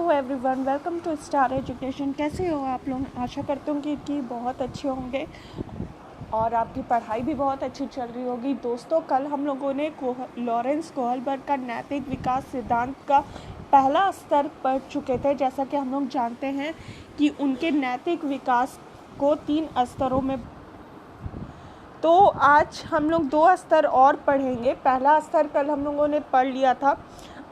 Hello everyone, welcome to star education. कैसे हो आप लोग? आशा करता हूँ कि बहुत अच्छे होंगे और आपकी पढ़ाई भी बहुत अच्छी चल रही होगी। दोस्तों, कल हम लोगों ने लॉरेंस कोहलबर्ग का नैतिक विकास सिद्धांत का पहला स्तर पढ़ चुके थे। जैसा कि हम लोग जानते हैं कि उनके नैतिक विकास को 3 स्तरों में, तो आज हम लोग 2 स्तर और पढ़ेंगे। पहला स्तर कल हम लोगों ने पढ़ लिया था।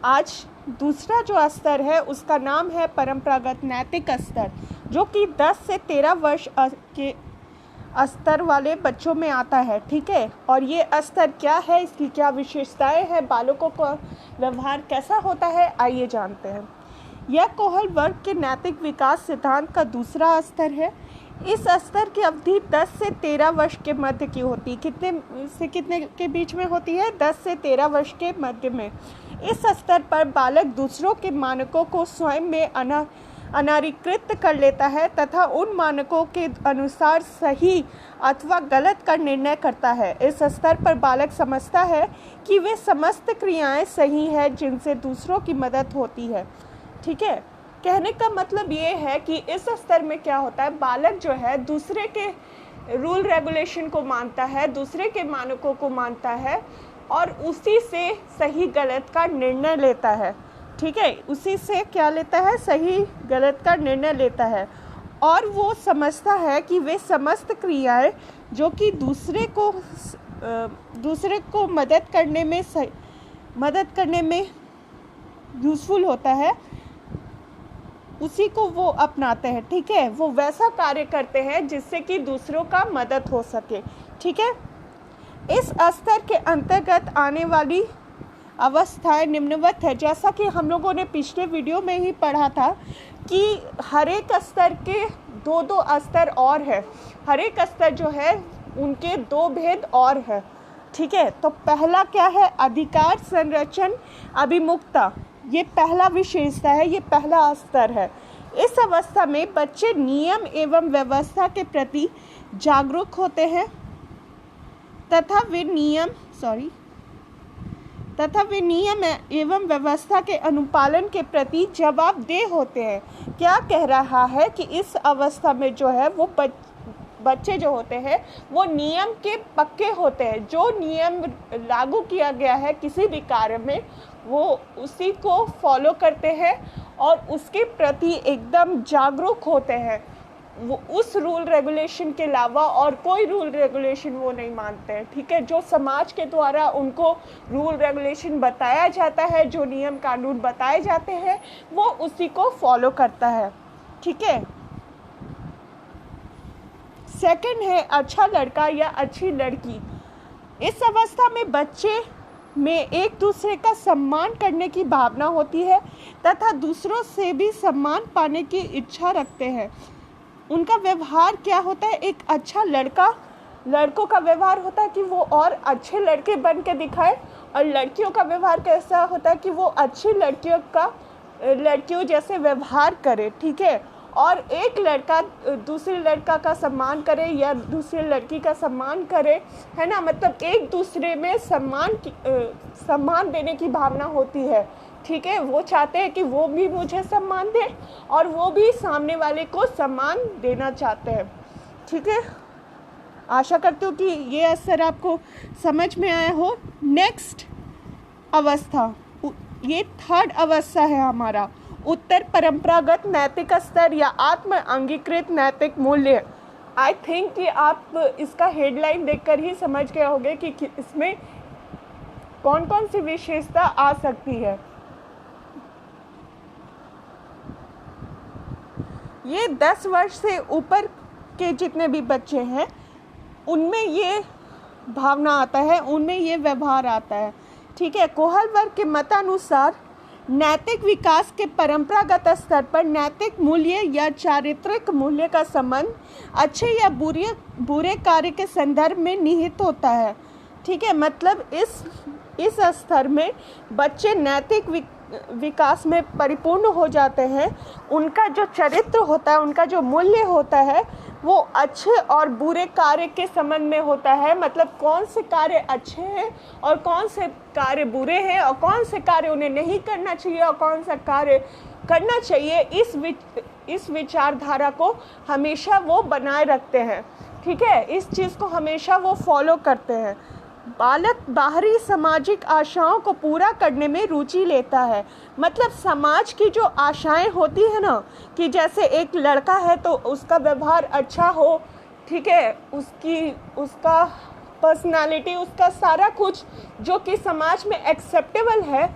आज दूसरा जो स्तर है उसका नाम है परंपरागत नैतिक स्तर, जो कि 10 से 13 वर्ष के स्तर वाले बच्चों में आता है। ठीक है, और ये स्तर क्या है, इसकी क्या विशेषताएं हैं, बालकों का व्यवहार कैसा होता है, आइए जानते हैं। यह कोहलबर्ग के नैतिक विकास सिद्धांत का दूसरा स्तर है। इस स्तर की अवधि 10 से 13 वर्ष के मध्य की होती है। कितने से कितने के बीच में होती है? 10 से 13 वर्ष के मध्य में। इस स्तर पर बालक दूसरों के मानकों को स्वयं में अनाधिकृत कर लेता है तथा उन मानकों के अनुसार सही अथवा गलत का निर्णय करता है। इस स्तर पर बालक समझता है कि वे समस्त क्रियाएं सही हैं जिनसे दूसरों की मदद होती है। ठीक है, कहने का मतलब ये है कि इस स्तर में क्या होता है, बालक जो है दूसरे के रूल रेगुलेशन को मानता है, दूसरे के मानकों को मानता है और उसी से सही गलत का निर्णय लेता है। ठीक है, उसी से क्या लेता है? सही गलत का निर्णय लेता है। और वो समझता है कि वे समस्त क्रियाएं जो कि दूसरे को मदद करने में यूज़फुल होता है, उसी को वो अपनाते हैं। ठीक है, वो वैसा कार्य करते हैं जिससे कि दूसरों का मदद हो सके। ठीक है, इस स्तर के अंतर्गत आने वाली अवस्थाएं निम्नवत है। जैसा कि हम लोगों ने पिछले वीडियो में ही पढ़ा था कि हर एक स्तर के 2 स्तर और है। हर एक स्तर जो है उनके 2 भेद और है। ठीक है, तो पहला क्या है? अधिकार संरक्षण अभिमुखता। ये पहला विशेषता है, ये पहला स्तर है। इस अवस्था में बच्चे नियम एवं व्यवस्था के प्रति जागरूक होते हैं तथा वे नियम एवं व्यवस्था के अनुपालन के प्रति जवाबदेह होते हैं। क्या कह रहा है कि इस अवस्था में जो है वो बच्चे जो होते हैं वो नियम के पक्के होते हैं। जो नियम लागू किया गया है किसी भी कार्य में, वो उसी को फॉलो करते हैं और उसके प्रति एकदम जागरूक होते हैं। वो उस रूल रेगुलेशन के अलावा और कोई रूल रेगुलेशन वो नहीं मानते हैं। ठीक है, जो समाज के द्वारा उनको रूल रेगुलेशन बताया जाता है, जो नियम कानून बताए जाते हैं, वो उसी को फॉलो करता है। ठीक है, सेकंड है अच्छा लड़का या अच्छी लड़की। इस अवस्था में बच्चे में एक दूसरे का सम्मान करने की भावना होती है तथा दूसरों से भी सम्मान पाने की इच्छा रखते हैं। उनका व्यवहार क्या होता है? एक अच्छा लड़कों का व्यवहार होता है कि वो और अच्छे लड़के बन के दिखाए, और लड़कियों का व्यवहार कैसा होता है कि वो अच्छी लड़कियों जैसे व्यवहार करे। ठीक है, और एक लड़का दूसरे लड़का का सम्मान करे या दूसरी लड़की का सम्मान करे, है ना। मतलब एक दूसरे में सम्मान देने की भावना होती है। ठीक है, वो चाहते हैं कि वो भी मुझे सम्मान दे और वो भी सामने वाले को सम्मान देना चाहते हैं। ठीक है, आशा करती हूँ कि ये असर आपको समझ में आया हो। नेक्स्ट अवस्था, ये थर्ड अवस्था है हमारा, उत्तर परंपरागत नैतिक स्तर या आत्म अंगीकृत नैतिक मूल्य। आई थिंक कि आप इसका हेडलाइन देखकर ही समझ गए होंगे कि इसमें कौन कौन सी विशेषता आ सकती है। ये 10 वर्ष से ऊपर के जितने भी बच्चे हैं उनमें ये भावना आता है, उनमें ये व्यवहार आता है। ठीक है, कोहलबर्ग के मतानुसार नैतिक विकास के परंपरागत स्तर पर नैतिक मूल्य या चारित्रिक मूल्य का संबंध अच्छे या बुरे कार्य के संदर्भ में निहित होता है। ठीक है, मतलब इस स्तर में बच्चे नैतिक विकास में परिपूर्ण हो जाते हैं, उनका जो चरित्र होता है, उनका जो मूल्य होता है, वो अच्छे और बुरे कार्य के संबंध में होता है। मतलब कौन से कार्य अच्छे हैं और कौन से कार्य बुरे हैं, और कौन से कार्य उन्हें नहीं करना चाहिए और कौन सा कार्य करना चाहिए, इस विचारधारा को हमेशा वो बनाए रखते हैं। ठीक है, इस चीज़ को हमेशा वो फॉलो करते हैं। बालक बाहरी सामाजिक आशाओं को पूरा करने में रुचि लेता है। मतलब समाज की जो आशाएं होती है ना, कि जैसे एक लड़का है तो उसका व्यवहार अच्छा हो, ठीक है, उसका पर्सनालिटी, उसका सारा कुछ जो कि समाज में एक्सेप्टेबल है,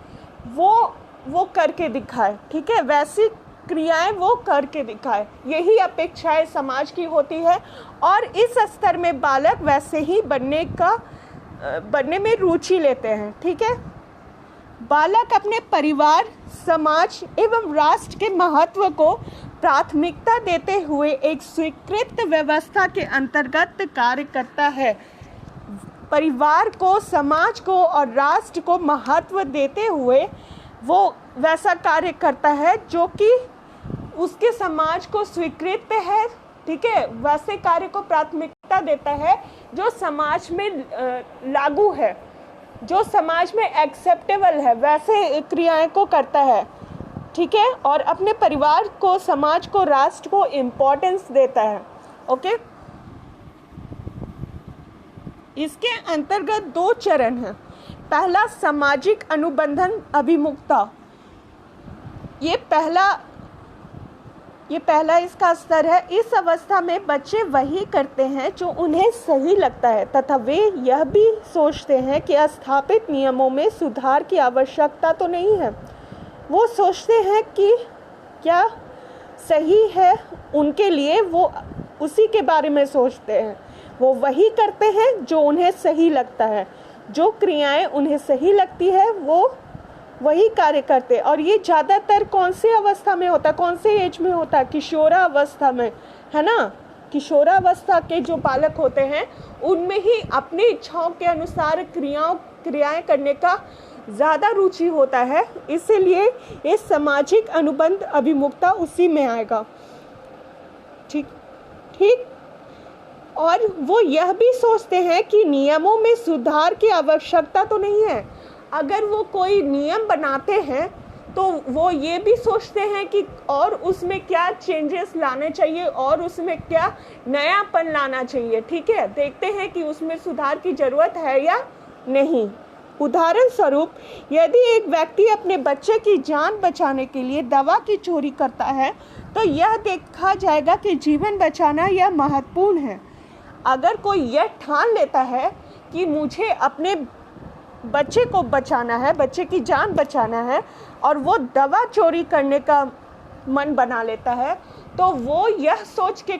वो करके दिखाए। ठीक है, वैसी क्रियाएं वो करके दिखाए, यही अपेक्षाएं समाज की होती है। और इस स्तर में बालक वैसे ही बनने में रुचि लेते हैं। ठीक है, बालक अपने परिवार, समाज एवं राष्ट्र के महत्व को प्राथमिकता देते हुए एक स्वीकृत व्यवस्था के अंतर्गत कार्य करता है। परिवार को, समाज को और राष्ट्र को महत्व देते हुए वो वैसा कार्य करता है जो कि उसके समाज को स्वीकृत है। ठीक है, वैसे कार्य को प्राथमिकता देता है जो समाज में लागू है, जो समाज में एक्सेप्टेबल है, वैसे क्रियाएं को करता है। ठीक है, और अपने परिवार को, समाज को, राष्ट्र को इम्पोर्टेंस देता है। ओके, इसके अंतर्गत 2 चरण हैं। पहला सामाजिक अनुबंधन अभिमुखता, ये पहला इसका स्तर है। इस अवस्था में बच्चे वही करते हैं जो उन्हें सही लगता है तथा वे यह भी सोचते हैं कि स्थापित नियमों में सुधार की आवश्यकता तो नहीं है। वो सोचते हैं कि क्या सही है उनके लिए, वो उसी के बारे में सोचते हैं। वो वही करते हैं जो उन्हें सही लगता है, जो क्रियाएं उन्हें सही लगती है वो वही कार्य करते। और ये ज़्यादातर कौन सी अवस्था में होता है, कौन से एज में होता है? किशोरावस्था में, है ना। किशोरावस्था के जो बालक होते हैं उनमें ही अपनी इच्छाओं के अनुसार क्रियाएं करने का ज़्यादा रुचि होता है। इसीलिए ये सामाजिक अनुबंध अभिमुखता उसी में आएगा। ठीक। और वो यह भी सोचते हैं कि नियमों में सुधार की आवश्यकता तो नहीं है। अगर वो कोई नियम बनाते हैं तो वो ये भी सोचते हैं कि और उसमें क्या चेंजेस लाने चाहिए और उसमें क्या नयापन लाना चाहिए। ठीक है, देखते हैं कि उसमें सुधार की ज़रूरत है या नहीं। उदाहरण स्वरूप, यदि एक व्यक्ति अपने बच्चे की जान बचाने के लिए दवा की चोरी करता है तो यह देखा जाएगा कि जीवन बचाना यह महत्वपूर्ण है। अगर कोई यह ठान लेता है कि मुझे अपने बच्चे को बचाना है, बच्चे की जान बचाना है, और वो दवा चोरी करने का मन बना लेता है, तो वो यह सोच के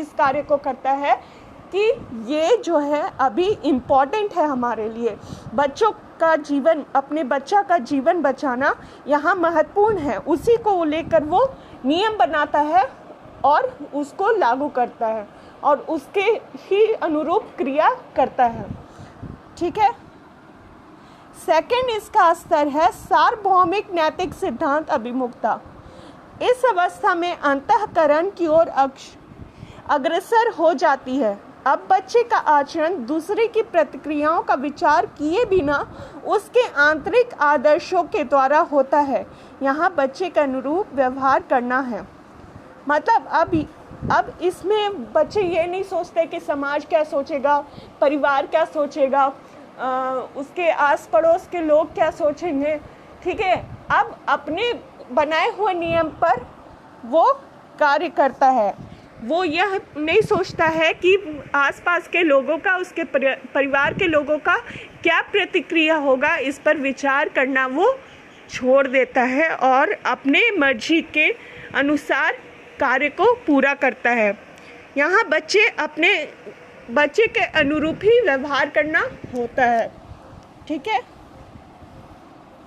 इस कार्य को करता है कि ये जो है अभी इम्पॉर्टेंट है हमारे लिए। बच्चों का जीवन, अपने बच्चा का जीवन बचाना यहाँ महत्वपूर्ण है। उसी को लेकर वो नियम बनाता है और उसको लागू करता है और उसके ही अनुरूप क्रिया करता है। ठीक है। सेकंड इसका स्तर है सार्वभौमिक नैतिक सिद्धांत अभिमुखता। इस अवस्था में अंतःकरण की ओर अग्रसर हो जाती है। अब बच्चे का आचरण दूसरे की प्रतिक्रियाओं का विचार किए बिना उसके आंतरिक आदर्शों के द्वारा होता है। यहाँ बच्चे के अनुरूप व्यवहार करना है। मतलब अब इसमें बच्चे ये नहीं सोचते कि समाज क्या सोचेगा, परिवार क्या सोचेगा, उसके आस पड़ोस के लोग क्या सोचेंगे। ठीक है, अब अपने बनाए हुए नियम पर वो कार्य करता है। वो यह नहीं सोचता है कि आसपास के लोगों का, उसके परिवार के लोगों का क्या प्रतिक्रिया होगा, इस पर विचार करना वो छोड़ देता है और अपने मर्जी के अनुसार कार्य को पूरा करता है। यहाँ बच्चे के अनुरूप ही व्यवहार करना होता है। ठीक है।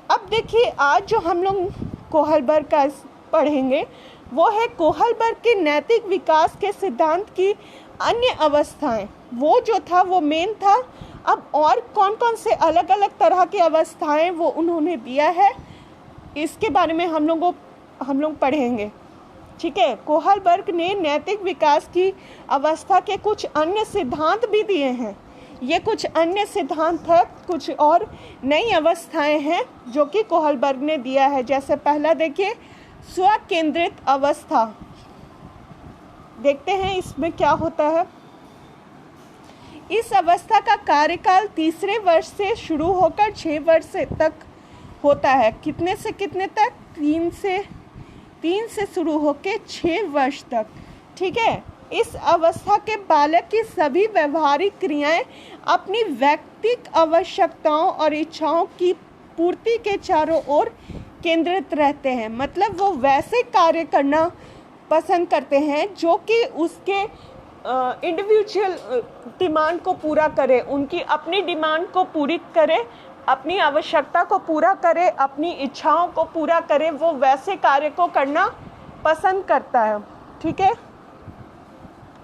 अब देखिए, आज जो हम लोग कोहलबर्ग का पढ़ेंगे वो है कोहलबर्ग के नैतिक विकास के सिद्धांत की अन्य अवस्थाएं। वो जो था वो मेन था। अब और कौन कौन से अलग अलग तरह की अवस्थाएं वो उन्होंने दिया है इसके बारे में हम लोग पढ़ेंगे। ठीक है, कोहलबर्ग ने नैतिक विकास की अवस्था के कुछ अन्य सिद्धांत भी दिए हैं। ये कुछ अन्य सिद्धांत है, कुछ और नई अवस्थाएं हैं जो कि कोहलबर्ग ने दिया है। जैसे पहला देखिए, स्व केंद्रित अवस्था। देखते हैं इसमें क्या होता है। इस अवस्था का कार्यकाल तीसरे वर्ष से शुरू होकर 6 वर्ष तक होता है। कितने से कितने तक? 3 से शुरू होकर 6 वर्ष तक। ठीक है, इस अवस्था के बालक की सभी व्यवहारिक क्रियाएं अपनी व्यक्तिगत आवश्यकताओं और इच्छाओं की पूर्ति के चारों ओर केंद्रित रहते हैं। मतलब वो वैसे कार्य करना पसंद करते हैं जो कि उसके इंडिविजुअल डिमांड को पूरा करे, उनकी अपनी डिमांड को पूरी करे, अपनी आवश्यकता को पूरा करे, अपनी इच्छाओं को पूरा करे। वो वैसे कार्य को करना पसंद करता है। ठीक है,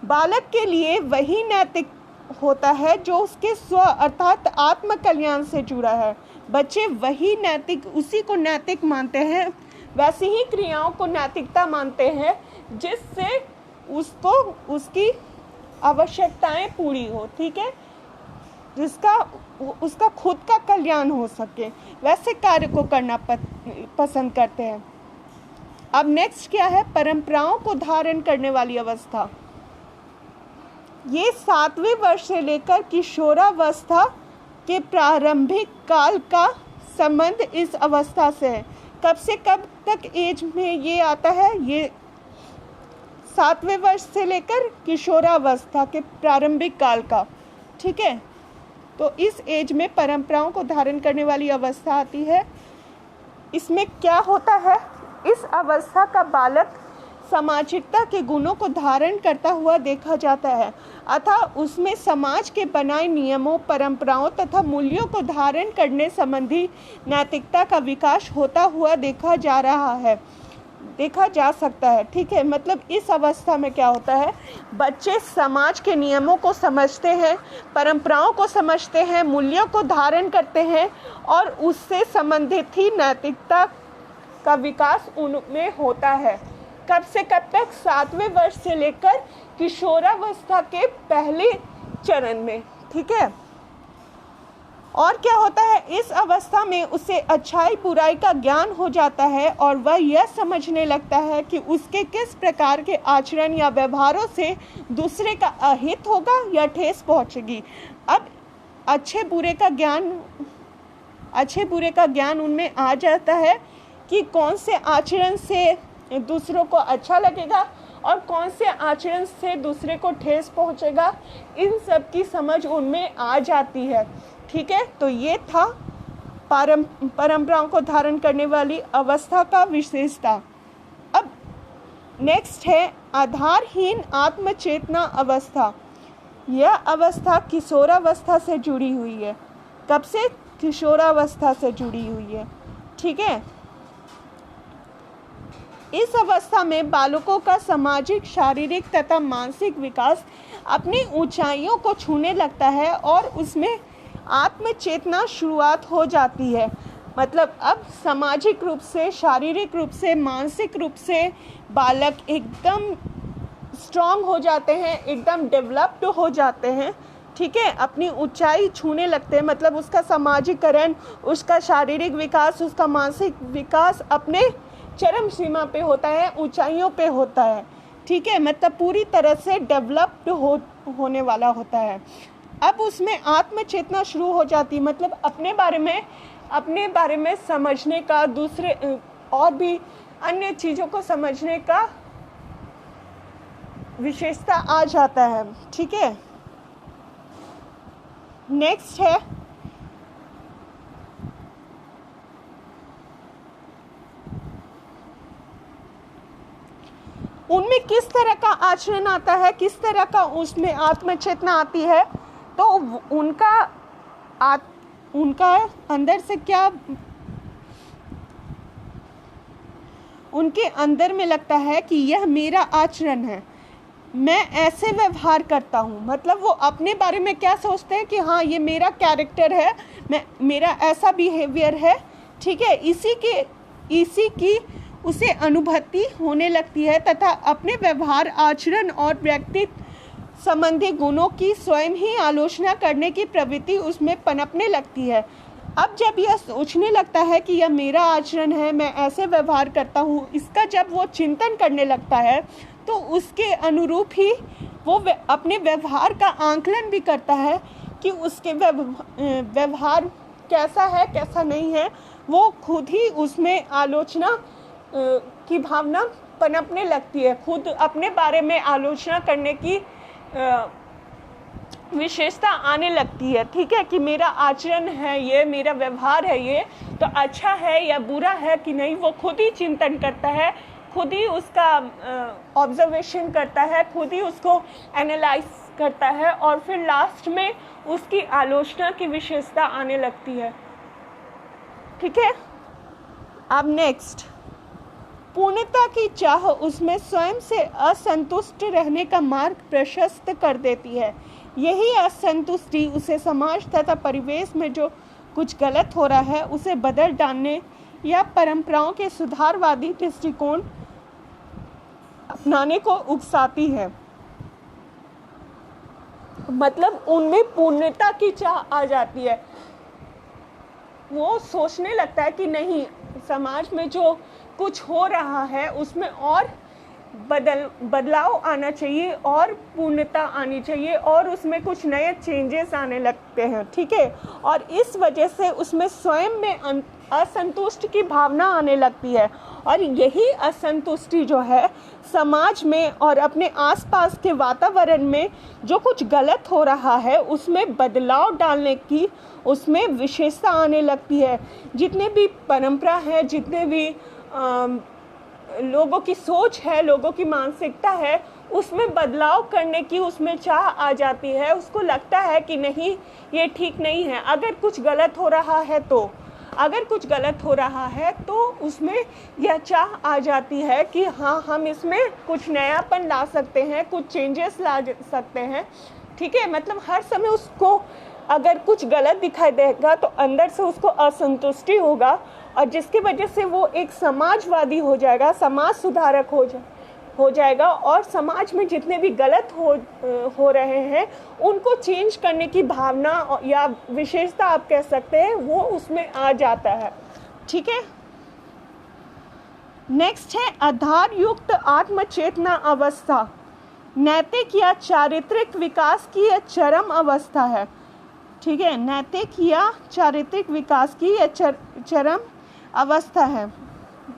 बालक के लिए वही नैतिक होता है जो उसके स्व अर्थात आत्म कल्याण से जुड़ा है। बच्चे वही नैतिक, उसी को नैतिक मानते हैं, वैसी ही क्रियाओं को नैतिकता मानते हैं जिससे उसको उसकी आवश्यकताएं पूरी हो। ठीक है, जिसका उसका खुद का कल्याण हो सके, वैसे कार्य को करना पसंद करते हैं। अब नेक्स्ट क्या है? परंपराओं को धारण करने वाली अवस्था। ये 7वें वर्ष से लेकर किशोरावस्था के प्रारंभिक काल का संबंध इस अवस्था से है। कब से कब तक एज में ये आता है? ये 7वें वर्ष से लेकर किशोरावस्था के प्रारंभिक काल का। ठीक है, तो इस एज में परंपराओं को धारण करने वाली अवस्था आती है। इसमें क्या होता है? इस अवस्था का बालक सामाजिकता के गुणों को धारण करता हुआ देखा जाता है, अतः उसमें समाज के बनाए नियमों, परंपराओं तथा मूल्यों को धारण करने संबंधी नैतिकता का विकास होता हुआ देखा जा सकता है। ठीक है, मतलब इस अवस्था में क्या होता है? बच्चे समाज के नियमों को समझते हैं, परंपराओं को समझते हैं, मूल्यों को धारण करते हैं और उससे संबंधित ही नैतिकता का विकास उनमें होता है। कब से कब तक? 7वें वर्ष से लेकर किशोरावस्था के पहले चरण में। ठीक है, और क्या होता है? इस अवस्था में उसे अच्छाई बुराई का ज्ञान हो जाता है और वह यह समझने लगता है कि उसके किस प्रकार के आचरण या व्यवहारों से दूसरे का अहित होगा या ठेस पहुंचेगी। अब अच्छे बुरे का ज्ञान उनमें आ जाता है कि कौन से आचरण से दूसरों को अच्छा लगेगा और कौन से आचरण से दूसरे को ठेस पहुंचेगा। इन सब की समझ उनमें आ जाती है। ठीक है, तो ये था परंपराओं को धारण करने वाली अवस्था का विशेषता। अब नेक्स्ट है आधारहीन आत्मचेतना अवस्था। यह अवस्था किशोरावस्था से जुड़ी हुई है। कब से? किशोरावस्था से जुड़ी हुई है। ठीक है, इस अवस्था में बालकों का सामाजिक, शारीरिक तथा मानसिक विकास अपनी ऊंचाइयों को छूने लगता है और उसमें आत्मचेतना शुरुआत हो जाती है। मतलब अब सामाजिक रूप से, शारीरिक रूप से, मानसिक रूप से बालक एकदम स्ट्रांग हो जाते हैं, एकदम डेवलप्ड हो जाते हैं। ठीक है, अपनी ऊंचाई छूने लगते हैं। मतलब उसका सामाजिकरण, उसका शारीरिक विकास, उसका मानसिक विकास अपने चरम सीमा पे होता है, ऊंचाइयों पे होता है। ठीक है, मतलब पूरी तरह से डेवलप्ड होने वाला होता है। अब उसमें आत्मचेतना शुरू हो जाती, मतलब अपने बारे में समझने का, दूसरे और भी अन्य चीज़ों को समझने का विशेषता आ जाता है। ठीक है, नेक्स्ट है उनमें किस तरह का आचरण आता है, किस तरह का उसमें आत्मचेतना आती है। तो उनका अंदर से क्या, उनके अंदर में लगता है कि यह मेरा आचरण है, मैं ऐसे व्यवहार करता हूँ। मतलब वो अपने बारे में क्या सोचते हैं कि हाँ, ये मेरा कैरेक्टर है, मेरा ऐसा बिहेवियर है। ठीक है, इसी के इसी की उसे अनुभूति होने लगती है तथा अपने व्यवहार, आचरण और व्यक्तित्व संबंधी गुणों की स्वयं ही आलोचना करने की प्रवृत्ति उसमें पनपने लगती है। अब जब यह सोचने लगता है कि यह मेरा आचरण है, मैं ऐसे व्यवहार करता हूँ, इसका जब वो चिंतन करने लगता है तो उसके अनुरूप ही वो अपने व्यवहार का आंकलन भी करता है कि उसके व्यवहार कैसा है कैसा नहीं है। वो खुद ही उसमें आलोचना की भावना पनपने लगती है, खुद अपने बारे में आलोचना करने की विशेषता आने लगती है। ठीक है, कि मेरा आचरण है ये, मेरा व्यवहार है ये, तो अच्छा है या बुरा है कि नहीं, वो खुद ही चिंतन करता है, खुद ही उसका ऑब्जर्वेशन करता है, खुद ही उसको एनालाइज करता है और फिर लास्ट में उसकी आलोचना की विशेषता आने लगती है। ठीक है, अब नेक्स्ट, पूर्णता की चाह उसमें स्वयं से असंतुष्ट रहने का मार्ग प्रशस्त कर देती है। यही असंतुष्टि उसे समाज तथा परिवेश में जो कुछ गलत हो रहा है उसे बदल डालने या परंपराओं के सुधारवादी दृष्टिकोण अपनाने को उकसाती है। मतलब उनमें पूर्णता की चाह आ जाती है, वो सोचने लगता है कि नहीं, समाज में जो कुछ हो रहा है उसमें और बदलाव आना चाहिए और पूर्णता आनी चाहिए और उसमें कुछ नए चेंजेस आने लगते हैं। ठीक है, और इस वजह से उसमें स्वयं में असंतुष्ट की भावना आने लगती है और यही असंतुष्टि जो है समाज में और अपने आसपास के वातावरण में जो कुछ गलत हो रहा है उसमें बदलाव डालने की उसमें विशेषता आने लगती है। जितने भी परंपरा है, जितने भी लोगों की सोच है, लोगों की मानसिकता है, उसमें बदलाव करने की उसमें चाह आ जाती है। उसको लगता है कि नहीं, ये ठीक नहीं है। अगर कुछ गलत हो रहा है तो उसमें यह चाह आ जाती है कि हाँ, हम इसमें कुछ नयापन ला सकते हैं, कुछ चेंजेस ला सकते हैं। ठीक है, मतलब हर समय उसको अगर कुछ गलत दिखाई देगा तो अंदर से उसको असंतुष्टि होगा और जिसकी वजह से वो एक समाजवादी हो जाएगा, समाज सुधारक हो जाएगा और समाज में जितने भी गलत हो रहे हैं उनको चेंज करने की भावना या विशेषता आप कह सकते हैं, वो उसमें आ जाता है। ठीक है, नेक्स्ट है आधार युक्त आत्मचेतना अवस्था। नैतिक या चारित्रिक विकास की यह चरम अवस्था है। ठीक है, नैतिक या चारित्रिक विकास की यह चरम अवस्था है।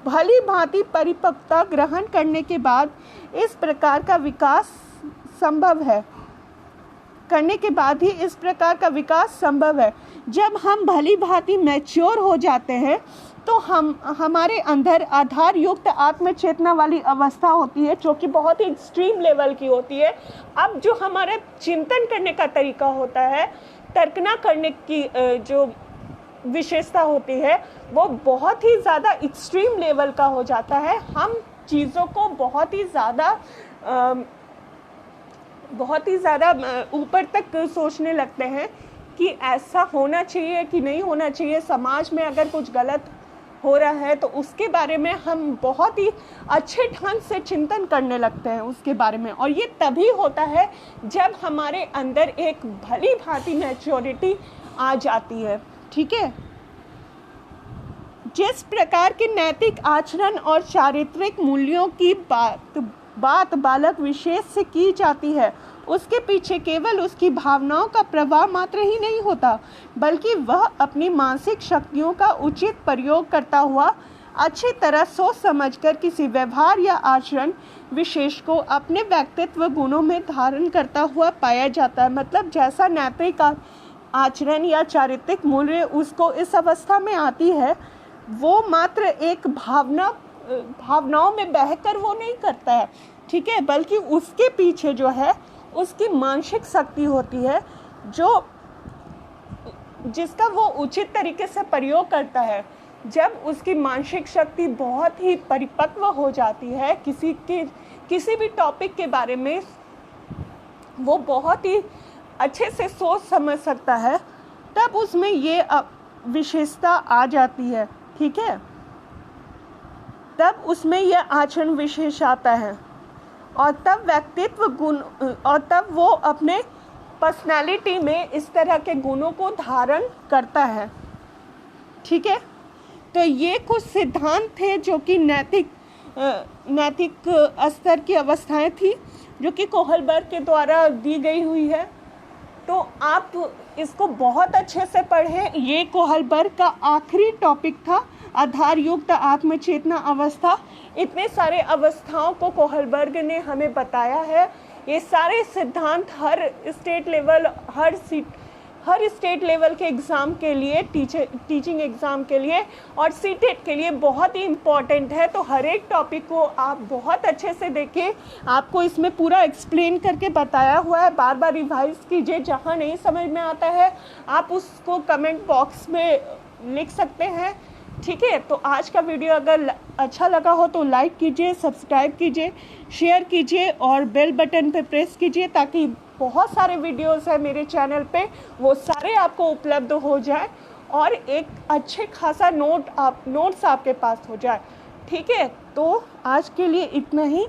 भली भांति परिपक्वता ग्रहण करने के बाद इस प्रकार का विकास संभव है, करने के बाद ही इस प्रकार का विकास संभव है। जब हम भली भांति मैच्योर हो जाते हैं तो हमारे अंदर आधार युक्त आत्मचेतना वाली अवस्था होती है जो कि बहुत ही एक्सट्रीम लेवल की होती है। अब जो हमारा चिंतन करने का तरीका होता है, तर्कना करने की जो विशेषता होती है, वो बहुत ही ज़्यादा एक्सट्रीम लेवल का हो जाता है। हम चीज़ों को बहुत ही ज़्यादा ऊपर तक सोचने लगते हैं कि ऐसा होना चाहिए कि नहीं होना चाहिए। समाज में अगर कुछ गलत हो रहा है तो उसके बारे में हम बहुत ही अच्छे ढंग से चिंतन करने लगते हैं उसके बारे में, और ये तभी होता है जब हमारे अंदर एक भली भांति मैच्योरिटी आ जाती है। ठीक है, जिस प्रकार के नैतिक आचरण और चारित्रिक मूल्यों की बात बालक विशेष से की जाती है, उसके पीछे केवल उसकी भावनाओं का प्रभाव मात्र ही नहीं होता, बल्कि वह अपनी मानसिक शक्तियों का उचित प्रयोग करता हुआ अच्छी तरह सोच समझकर किसी व्यवहार या आचरण विशेष को अपने व्यक्तित्व गुणों में धारण करता हुआ पाया जाता है। मतलब जैसा नैतिक आचरण या चारित्रिक मूल्य उसको इस अवस्था में आती है, वो मात्र एक भावनाओं में बहकर वो नहीं करता है। ठीक है, बल्कि उसके पीछे जो है उसकी मानसिक शक्ति होती है जिसका वो उचित तरीके से प्रयोग करता है। जब उसकी मानसिक शक्ति बहुत ही परिपक्व हो जाती है, किसी भी टॉपिक के बारे में वो बहुत ही अच्छे से सोच समझ सकता है, तब उसमें ये विशेषता आ जाती है। ठीक है, तब उसमें यह आचरण विशेष आता है और तब व्यक्तित्व गुण और तब वो अपने पर्सनैलिटी में इस तरह के गुणों को धारण करता है। ठीक है, तो ये कुछ सिद्धांत थे जो कि नैतिक स्तर की अवस्थाएं थी जो कि कोहलबर्ग के द्वारा दी गई हुई है। तो आप इसको बहुत अच्छे से पढ़ें। ये कोहलबर्ग का आखिरी टॉपिक था, आधारयुक्त आत्मचेतना अवस्था। इतने सारे अवस्थाओं को कोहलबर्ग ने हमें बताया है। ये सारे सिद्धांत हर स्टेट लेवल के एग्ज़ाम के लिए, टीचिंग एग्ज़ाम के लिए और सीटेट के लिए बहुत ही इम्पॉर्टेंट है। तो हर एक टॉपिक को आप बहुत अच्छे से देखें। आपको इसमें पूरा एक्सप्लेन करके बताया हुआ है। बार बार रिवाइज कीजिए। जहाँ नहीं समझ में आता है आप उसको कमेंट बॉक्स में लिख सकते हैं। ठीक है, तो आज का वीडियो अगर अच्छा लगा हो तो लाइक कीजिए, सब्सक्राइब कीजिए, शेयर कीजिए और बेल बटन पे प्रेस कीजिए ताकि बहुत सारे वीडियोस हैं मेरे चैनल पे, वो सारे आपको उपलब्ध हो जाए और एक अच्छे खासा नोट्स आपके पास हो जाए। ठीक है, तो आज के लिए इतना ही,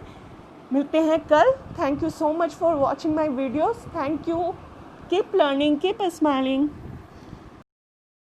मिलते हैं कल। Thank you so much for watching my videos. Thank you. Keep learning, keep smiling.